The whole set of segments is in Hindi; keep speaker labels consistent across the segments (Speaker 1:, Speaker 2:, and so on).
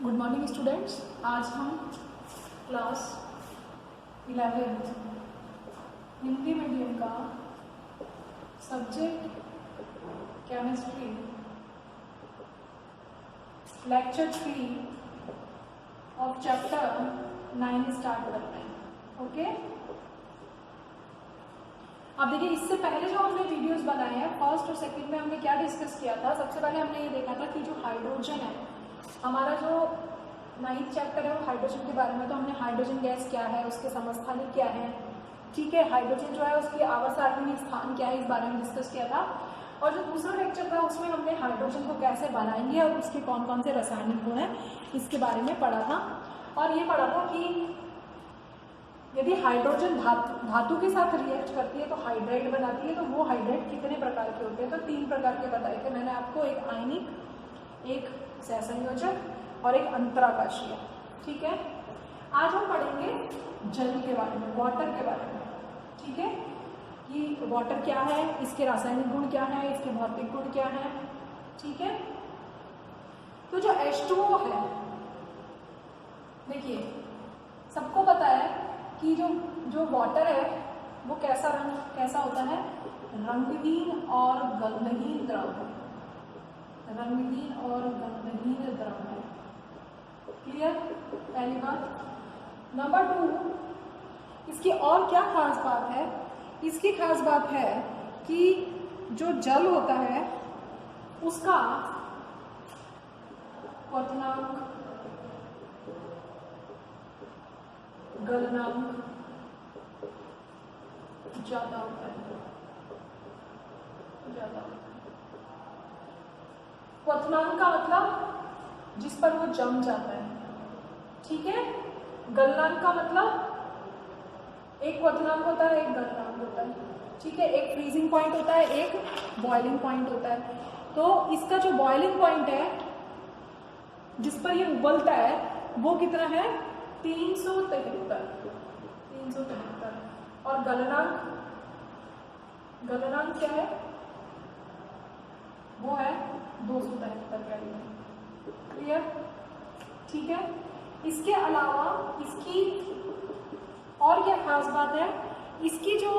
Speaker 1: Good morning students. आज हम क्लास 11th हिंदी मीडियम का subject chemistry lecture 3 of chapter 9 start करते हैं। ओके, अब देखिए, इससे पहले जो हमने वीडियोस बनाए हैं फर्स्ट और सेकंड में हमने क्या डिस्कस किया था। सबसे पहले हमने ये देखा था कि जो हाइड्रोजन है, हमारा जो 9th चैप्टर है वो हाइड्रोजन के बारे में। तो हमने हाइड्रोजन गैस क्या है, उसके समस्थानिक क्या है, ठीक है, हाइड्रोजन जो है उसकी आवर्त सारणी में स्थान क्या है, इस बारे में डिस्कस किया था। और जो दूसरा लेक्चर था उसमें हमने हाइड्रोजन को कैसे बनाएंगे और उसके कौन कौन से रासायनिक गुण हैं इसके बारे में पढ़ा था। और ये पढ़ा था कि यदि हाइड्रोजन धातु के साथ रिएक्ट करती है तो हाइड्राइड बनाती है। तो वो हाइड्राइड कितने प्रकार के होते हैं, तो 3 प्रकार के बताए थे मैंने आपको, एक आयनिक, एक सहसंयोजक और एक अंतराकाशीय। ठीक है, आज हम पढ़ेंगे जल के बारे में, वाटर के बारे में। ठीक है, कि वाटर क्या है, इसके रासायनिक गुण क्या है, इसके भौतिक गुण क्या है। ठीक है, तो जो H2O है, देखिए सबको पता है कि जो वाटर है वो कैसा होता है, रंगहीन और गंधहीन द्रव है। रंगहीन और गंधहीन द्रव है। क्लियर, पहली बात। नंबर 2, इसकी और क्या खास बात है, इसकी खास बात है कि जो जल होता है उसका क्वथनांक, गलनांक ज्यादा होता है, क्वथनांक का मतलब जिस पर वो जम जाता है। ठीक है, गलनांक का मतलब एक क्वथनांक होता है, एक गलनांक होता है। ठीक है, एक फ्रीजिंग पॉइंट होता है, एक बॉइलिंग पॉइंट होता है। तो इसका जो बॉइलिंग पॉइंट है जिस पर ये उबलता है वो कितना है, 373। और गलनांक क्या है, वो है 273 कैलोरी। क्लियर, ठीक है। इसके अलावा इसकी और क्या खास बात है, इसकी जो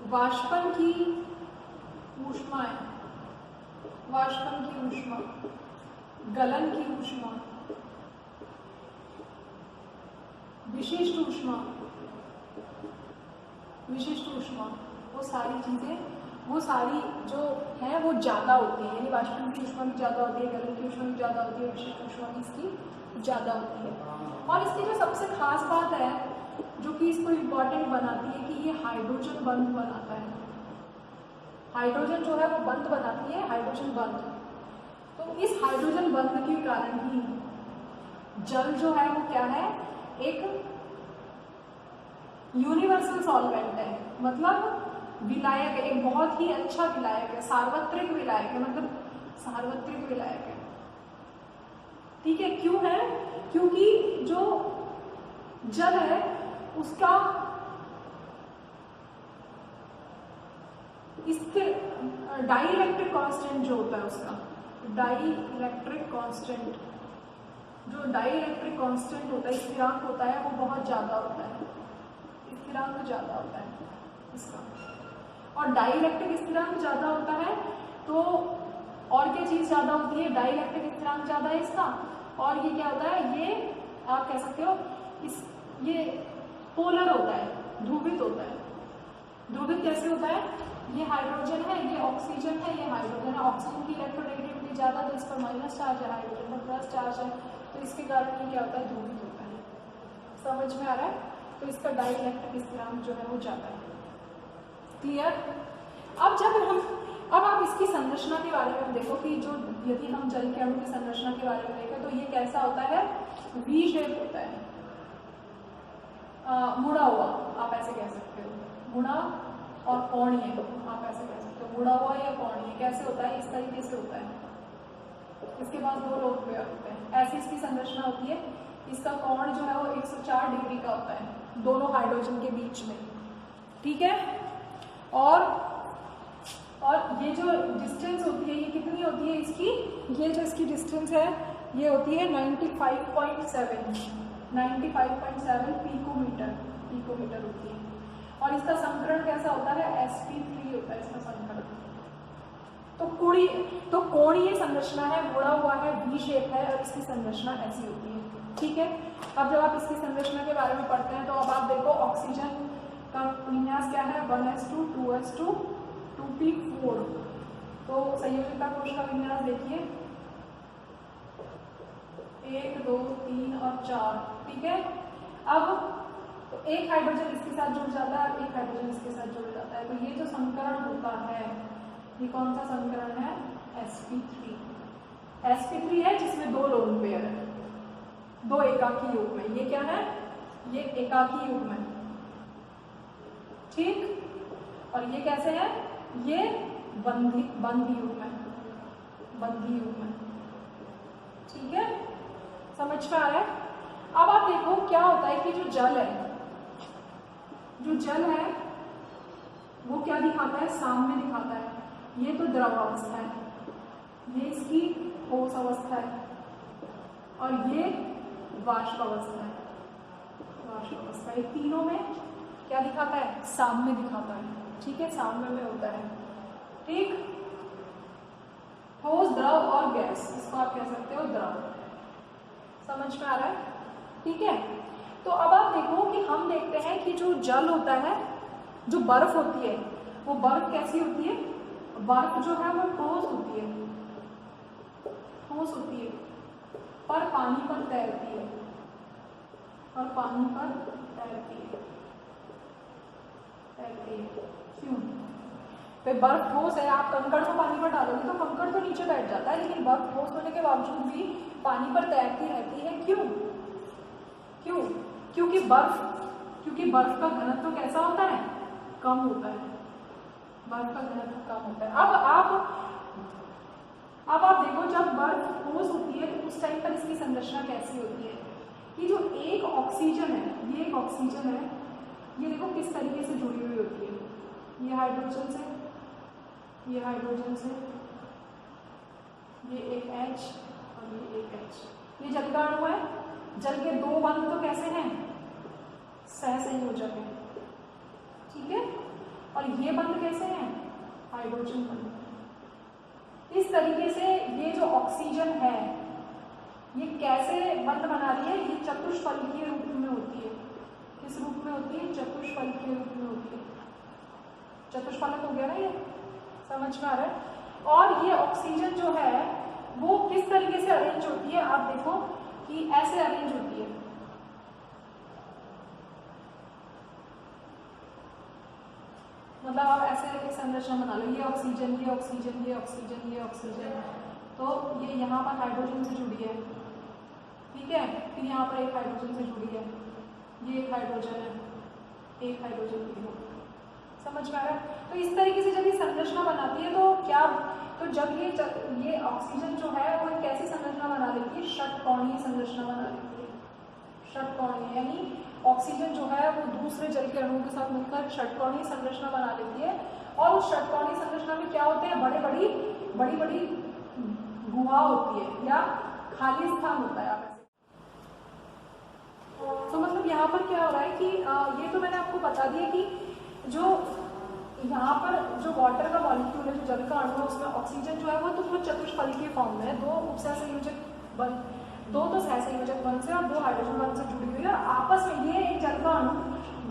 Speaker 1: वाष्पन की ऊष्मा है, वाष्पन की ऊष्मा, गलन की ऊष्मा, विशिष्ट ऊष्मा, वो सारी चीजें, वो सारी जो है वो ज़्यादा होती है। यानी वाष्पन की ऊष्मा भी ज़्यादा होती है, गलन की ऊष्मा भी ज़्यादा होती है, विशिष्ट ऊष्मा भी इसकी ज़्यादा होती है। और इसकी जो सबसे खास बात है जो कि इसको इम्पॉर्टेंट बनाती है कि ये हाइड्रोजन बंध बनाता है। हाइड्रोजन जो है वो बंध बनाती है, हाइड्रोजन बंध। तो इस हाइड्रोजन बंध के कारण ही जल जो है वो क्या है, एक यूनिवर्सल सॉल्वेंट है, मतलब विलायक है, एक बहुत ही अच्छा विलायक है, सार्वत्रिक विलायक है, मतलब सार्वत्रिक विलायक है। ठीक है, क्यों है, क्योंकि जो जल है उसका स्थिर डाइइलेक्ट्रिक कांस्टेंट जो होता है, उसका डाइइलेक्ट्रिक कांस्टेंट, जो डाइइलेक्ट्रिक कांस्टेंट होता है, स्थिरांक होता है, वो बहुत ज्यादा होता है, स्थिरांक ज्यादा होता है इसका। और डाइइलेक्ट्रिक स्थिरांक ज्यादा होता है तो और क्या चीज ज्यादा होती है, डाइइलेक्ट्रिक स्थिरांक ज्यादा है इसका। और ये क्या होता है, ये आप कह सकते हो ये पोलर होता है, ध्रुवित होता है। ध्रुवित कैसे होता है, ये हाइड्रोजन है, ये ऑक्सीजन है, ये हाइड्रोजन है। ऑक्सीजन की इलेक्ट्रोनेगेटिविटी ज्यादा, तो इस पर माइनस चार्ज है, हाइड्रोजन पर प्लस चार्ज है, तो इसके कारण ये क्या होता है, ध्रुवित होता है। समझ में आ रहा है, तो इसका डाइइलेक्ट्रिक स्थिरांक जो है वो ज्यादा है। क्लियर। अब आप इसकी संरचना के बारे में देखो कि जो यदि हम जल के अणु की संरचना के बारे में देखें तो ये कैसा होता है, वी शेप होता है, मुड़ा हुआ, आप ऐसे कह सकते हो, मुड़ा और कोणीय, आप ऐसे कह सकते हो, मुड़ा हुआ या कोणीय। कैसे होता है, इस तरीके से होता है। इसके पास 2 लोग होते हैं, ऐसी इसकी संरचना होती है। इसका कोण जो है वो 104 डिग्री का होता है दोनों हाइड्रोजन के बीच में। ठीक है, और ये जो डिस्टेंस होती इसकी, ये जो इसकी डिस्टेंस है ये होती है 95.7 पिकोमीटर होती है। और इसका संकरण कैसा होता है, sp3 होता है इसका संकरण। तो कोणीय संरचना है, मुड़ा हुआ है, वी शेप है और इसकी संरचना ऐसी होती है। ठीक है, अब जब आप इसकी संरचना के बारे में पढ़ते हैं तो अब आप देखो ऑक्सीजन का विन्यास क्या है, 1s2 2s2 2p4। तो संयोजकता कोश का विन्यास देखिए 1 2 3 और 4। ठीक है, अब तो एक हाइड्रोजन इसके साथ जुड़ जाता है, एक हाइड्रोजन इसके साथ जुड़ जाता है। तो ये जो संकरण होता है ये कौन सा संकरण है, sp3 है, जिसमें 2 लोन पेयर है, 2 एकाकी युग्म है। ये क्या है, ये एकाकी युग्म है। ठीक, और ये कैसे है, ये बंधी युग्म है, बंधी युग्म है। ठीक है, समझ में आ रहा है। अब आप देखो क्या होता है कि जो जल है वो क्या दिखाता है, साम्य दिखाता है। ये तो द्रव अवस्था है, ये इसकी ठोस अवस्था है और ये वाष्प अवस्था है, ये तीनों में क्या दिखाता है, साम्य दिखाता है। ठीक है, साम्य में होता है। ठीक, ठोस, द्रव और गैस, इसको आप कह सकते हो द्रव। समझ में आ रहा है। ठीक है, तो अब आप देखो कि हम देखते हैं कि जो जल होता है, जो बर्फ होती है, वो बर्फ कैसी होती है, बर्फ जो है वो ठोस होती है, पर पानी पर तैरती है, क्यों, तो बर्फ ठोस है, आप कंकड़ को पानी पर डालोगे तो कंकड़ तो नीचे बैठ जाता है, लेकिन बर्फ ठोस होने के बावजूद भी पानी पर तैरती रहती है। क्यों? क्योंकि बर्फ का घनत्व कैसा होता है, कम होता है, बर्फ का घनत्व कम होता है। अब आप देखो जब बर्फ ठोस होती है तो उस टाइम पर इसकी संरचना कैसी होती है। ये जो एक ऑक्सीजन है, ये देखो किस तरीके से जुड़ी हुई होती है, ये हाइड्रोजन से, ये एक H और ये एक H। ये जल का अणु है, जल के 2 बंध तो कैसे हैं, सहसंयोजक है। ठीक है, और ये बंध कैसे हैं, हाइड्रोजन बंध। इस तरीके से ये जो ऑक्सीजन है ये कैसे बंध बना रही है, ये चतुष्फलकीय रूप में होती है। किस रूप में होती है, चतुष्फलकीय रूप में होती है। चतुष्फलक हो गया ना, ये समझ में आ रहा है। और ये ऑक्सीजन जो है वो किस तरीके से अरेंज होती है, आप देखो कि ऐसे अरेंज होती है। मतलब आप ऐसे एक संरचना बना लो, ये ऑक्सीजन, ये ऑक्सीजन, ये ऑक्सीजन, ये ऑक्सीजन, तो ये यहाँ पर हाइड्रोजन से जुड़ी है। ठीक है, फिर यहाँ पर एक हाइड्रोजन से जुड़ी है, ये एक हाइड्रोजन है, एक हाइड्रोजन की हो। समझ में आ रहा है। तो इस तरीके से जब ये संरचना बनाती है तो क्या, तो जब ये ऑक्सीजन जो है वो एक कैसी संरचना बना लेती है, षटकोणीय संरचना बना लेती है। षटकोणीय यानी ऑक्सीजन जो है वो दूसरे जल के अणुओं के साथ मिलकर षटकोणीय संरचना बना लेती है। और उस षटकोणीय संरचना में क्या होते हैं, बड़ी बड़ी गुहा होती है या खाली स्थान होता है। आप तो मतलब यहाँ पर क्या हो रहा है कि ये तो मैंने आपको बता दिया कि जो यहाँ पर जो वाटर का मॉलिक्यूल है, जो जल का अणु है, उसमें ऑक्सीजन जो है वो तो चतुष्फलकीय फॉर्म में है, 2 उपसहसंयोजक बंध, 2 तो सहसंयोजक बंध से और 2 हाइड्रोजन बंध से जुड़ी हुई है। आपस में ये एक जल का अणु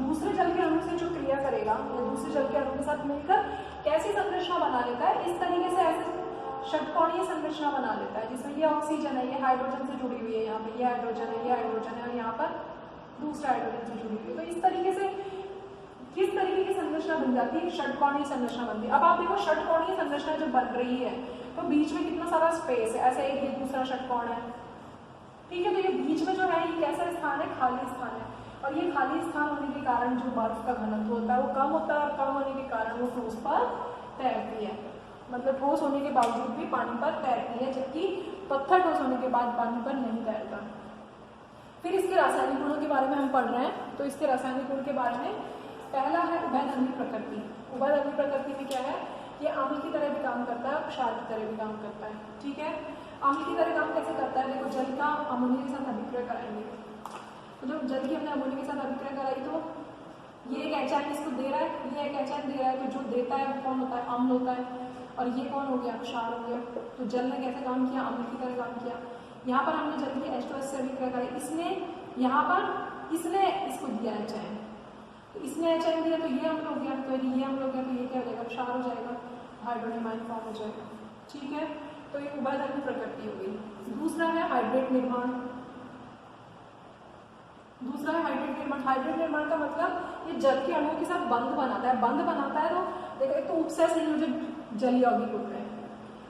Speaker 1: दूसरे जल के अणु से जो क्रिया करेगा या दूसरे जल के अणु के साथ मिलकर कैसी संरचना बना लेता है, इस तरीके से ऐसे षटकोणीय संरचना बना लेता है, जिसमें ये ऑक्सीजन है, ये हाइड्रोजन से जुड़ी हुई है, यहाँ पे ये हाइड्रोजन है, ये हाइड्रोजन है और यहाँ पर दूसरा हाइड्रोजन से जुड़ी हुई है। तो इस तरीके से किस तरीके की संरचना बन जाती है, षटकोणीय संरचना बनती है। अब आप देखो षटकोणीय संरचना जब बन रही है तो बीच में कितना सारा स्पेस है, ऐसे एक ये दूसरा षटकोण है। ठीक है, तो ये बीच में जो है ये कैसा स्थान है, खाली स्थान है। और ये खाली स्थान होने के कारण जो बर्फ का घनत्व होता है वो कम होता है, और कम होने के कारण वो ठोस पर तैरती है। मतलब ठोस होने के बावजूद भी पानी पर तैरती है, जबकि पत्थर ठोस होने के बाद पानी पर नहीं तैरता। फिर इसके रासायनिक गुणों के बारे में हम पढ़ रहे हैं। तो इसके रासायनिक गुण के बारे में पहला है उभयधर्मी प्रकृति। उभयधर्मी प्रकृति में क्या है, ये अम्ल की तरह भी काम करता है क्षार की तरह भी काम करता है। ठीक है, अम्ल की तरह काम कैसे करता है, देखो जल का अमोनिया के साथ अभिक्रिया कराएंगे, तो जब जल की हमने अमोनिया के साथ अभिक्रिया कराई तो ये एक एच इसको दे रहा है, ये एक एच दे रहा है, तो जो देता है वो कौन होता है, अम्ल होता है, और ये कौन हो गया, क्षार हो गया। तो जल ने कैसे काम किया, अम्ल की तरह काम किया। यहाँ पर हमने जल की H2S से अभिक्रिया कराई, इसने यहाँ पर इसने इसको दिया HN, तो इसने HN दिया तो ये अम्ल हो गया, तो ये अम्ल हो गया, तो ये क्या हो जाएगा, क्षार हो जाएगा, हाइड्रोजन आयन फॉर्म हो जाएगा। ठीक है, तो ये उभयधर्मी प्रकृति हो गई। दूसरा है हाइड्रेट निर्माण। दूसरा है हाइड्रेट निर्माण। हाइड्रेट निर्माण का मतलब ये जल के अणुओं के साथ बंध बनाता है। बंध बनाता है तो देखो, एक तो उपसय संयोजक जल यौगिक होते हैं।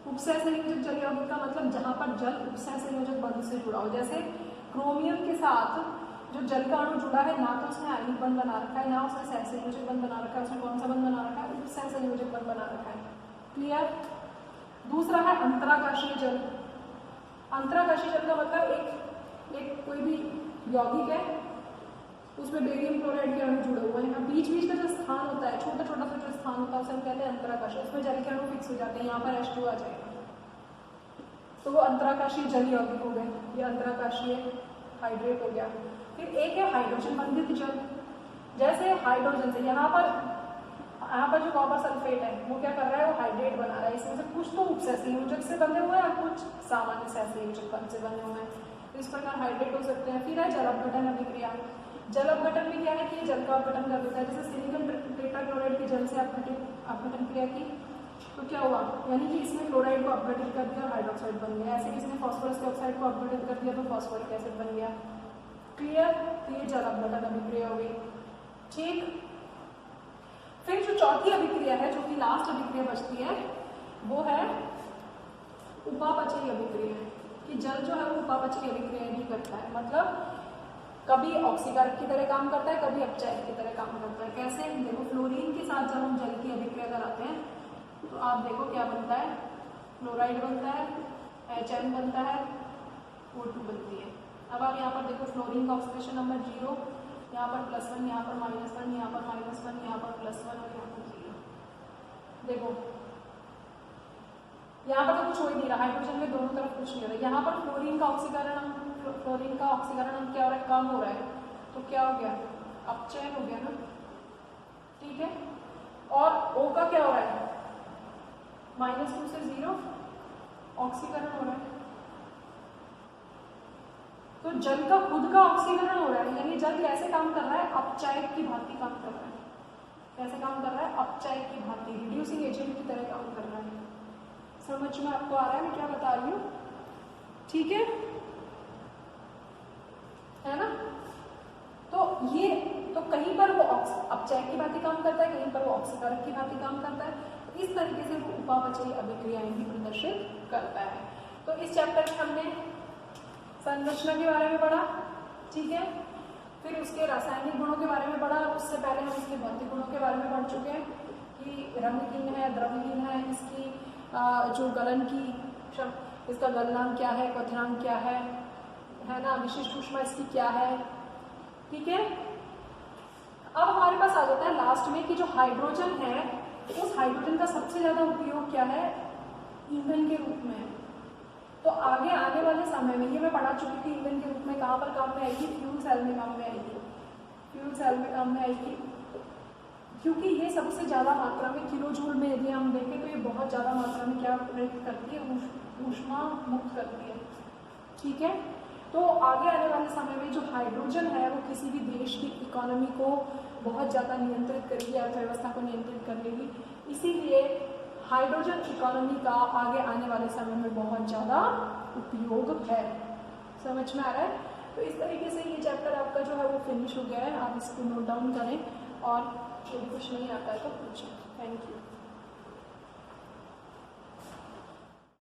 Speaker 1: उपसय संयोजक जल यौगिक का मतलब जहां पर जल उपसय संयोजक बंध से जुड़ा हो, जैसे क्रोमियम के साथ जो जल का अणु जुड़ा है, ना तो उसने आयनिक बंध बना रखा है, ना उसने सहसंयोजक बंध बना रखा है, उसने कौन सा बंध बना रखा है, उपसय संयोजक बंध बना रखा है। क्लियर। दूसरा है अंतराकाशीय जल। अंतराकाशीय जल का मतलब एक कोई भी यौगिक है, उसमें बेरियम क्लोराइड के अणु जुड़े हुए हैं, बीच बीच में जो स्थान होता है, छोटा छोटा सा जो स्थान होता है उसे हम कहते हैं अंतराकाशीय, उसमें जल के अणु फिक्स हो जाते हैं, यहाँ पर H2 आ जाएगा, तो वो अंतराकाशीय जल यौगिक हो गए, ये अंतराकाशीय हाइड्रेट हो गया। फिर एक है हाइड्रोजन बंधित जल। जैसे हाइड्रोजन से यहाँ पर जो कॉपर सल्फेट है वो क्या कर रहा है, वो हाइड्रेट बना रहा है, इसमें से कुछ तो उपसय संयोजक से बने हुए हैं, कुछ सामान्य सहसंयोजक बंध से बने हुए हैं, तो इस प्रकार हाइड्रेट हो सकते हैं। फिर है जल अपघटन अभिक्रिया। जल अपघटन में क्या है कि जल का अपघटन कर देता है, जैसे सिलिकॉन टेट्राक्लोराइड के जल से अपघटन क्रिया की तो क्या हुआ, यानी कि इसने क्लोराइड को अपघटित कर दिया, हाइड्रोक्साइड बन गया। ऐसे किसी ने फास्फोरस के ऑक्साइड को अपघटित कर दिया तो फास्फोरिक एसिड बन गया। क्लियर, तो ये जल अपघटन अभिक्रिया हो गई। ठीक, फिर जो चौथी अभिक्रिया है, जो कि लास्ट अभिक्रिया बचती है, वो है उपापचयी अभिक्रिया, कि जल जो है वो उपापचयी अभिक्रिया भी करता है, मतलब कभी ऑक्सीकारक की तरह काम करता है, कभी अपचयक की तरह काम करता है। कैसे, देखो फ्लोरीन के साथ जब हम जल की अभिक्रिया कराते हैं तो आप देखो क्या बनता है, क्लोराइड बनता है, HN बनता है, O2 बनती है। अब आप यहाँ पर देखो फ्लोरीन का ऑक्सीडेशन नंबर 0, यहाँ पर +1, यहाँ पर -1, यहाँ पर -1, यहाँ पर +1 और यहाँ पर 0। देखो यहाँ पर तो कुछ हो ही नहीं रहा, हाइड्रोजन में दोनों तरफ कुछ नहीं हो रहा। यहाँ पर फ्लोरीन का ऑक्सीकरण क्या हो रहा है, कम हो रहा है, तो क्या हो गया, अपचयन हो गया ना। ठीक है, और O का क्या हो रहा है, -2 से 0 ऑक्सीकरण हो रहा है, तो जल का खुद का ऑक्सीकरण हो रहा है, यानी जल कैसे काम कर रहा है, अपचायक की भांति काम कर रहा है। कैसे काम कर रहा है, अपचायक की भांति, रिड्यूसिंग एजेंट की तरह काम कर रहा है। समझ में आपको आ रहा है मैं क्या बता रही हूँ। ठीक है ना, तो ये तो कहीं पर वो अपचायक की भांति काम करता है, कहीं पर वो ऑक्सीकारक की भांति काम करता है, तो इस तरीके से वो उपापचयी अभिक्रियाएं भी प्रदर्शित करता है। तो इस चैप्टर में हमने संरचना के बारे में पढ़ा, ठीक है, फिर उसके रासायनिक गुणों के बारे में पढ़ा, उससे पहले हम इसके भौतिक गुणों के बारे में पढ़ चुके हैं कि रंगहीन है, द्रवहीन है, इसकी जो गलन की इसका गलनांक क्या है, क्वथनांक क्या है ना, विशिष्ट ऊष्मा इसकी क्या है। ठीक है, अब हमारे पास आ जाता है लास्ट में कि जो हाइड्रोजन है, उस हाइड्रोजन का सबसे ज्यादा उपयोग क्या है, ईंधन के रूप में। तो आगे आने वाले समय में ये मैं पढ़ा चुकी थी, ईंधन के रूप में कहाँ पर काम में आएगी, फ्यूल सेल में काम में आएगी। फ्यूल सेल में काम में आएगी क्योंकि ये सबसे ज़्यादा मात्रा में किलो जूल में यदि हम देखें तो ये बहुत ज़्यादा मात्रा में क्या प्रयुक्त करती है, ऊष्मा मुक्त करती है। ठीक है, तो आगे आने वाले समय में जो हाइड्रोजन है वो किसी भी देश की इकोनॉमी को बहुत ज़्यादा नियंत्रित करेगी, अर्थव्यवस्था को नियंत्रित कर लेगी। इसीलिए हाइड्रोजन इकोनॉमी का आगे आने वाले समय में बहुत ज़्यादा उपयोग है। समझ में आ रहा है। तो इस तरीके से ये चैप्टर आपका जो है वो फिनिश हो गया है। आप इसको नोट डाउन करें और यदि कुछ नहीं आता है तो पूछें। Thank you.